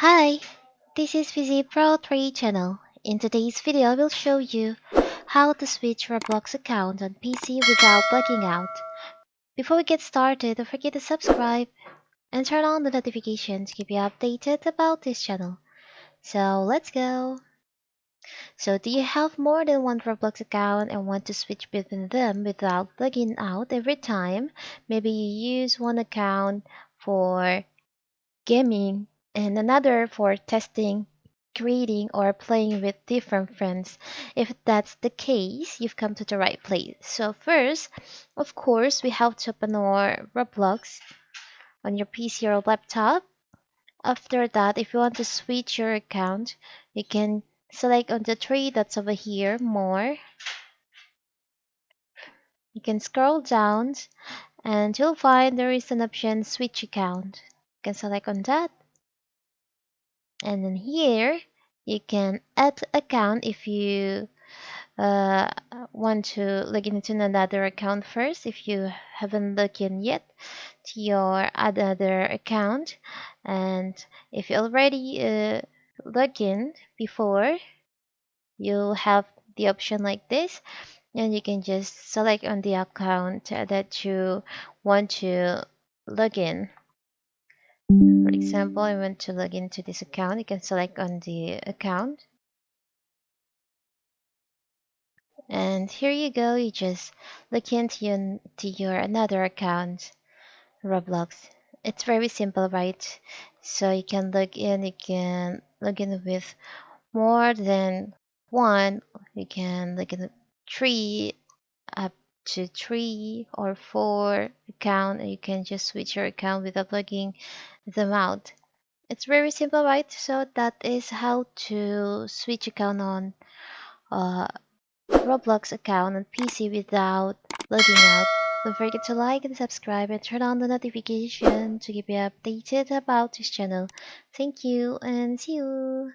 Hi, this is Fizzy Pro 3 channel. In today's video, I will show you how to switch Roblox account on PC without logging out. Before we get started, don't forget to subscribe and turn on the notification to keep you updated about this channel. So let's go! So do you have more than one Roblox account and want to switch between them without logging out every time? Maybe you use one account for gaming, and another for testing, creating, or playing with different friends. If that's the case, you've come to the right place. So first, of course, we have to open our Roblox on your PC or laptop. After that, if you want to switch your account, you can select on the three dots over here, more. You can scroll down and you'll find there is an option switch account. You can select on that. And then here, you can add account if you uh, want to log into another account first. If you haven't logged in yet to your other account, and if you already logged in before, you'll have the option like this, and you can just select on the account that you want to log in. For example, I want to log into this account. You can select on the account. And here you go, you just log into your another account, Roblox. It's very simple, right? So you can log in with more than one. You can log in three, up to three or four account, and you can just switch your account without logging them out. It's very simple, right? So that is how to switch account on uh, Roblox account on PC without logging out. Don't forget to like and subscribe and turn on the notification to keep you updated about this channel. Thank you and see you!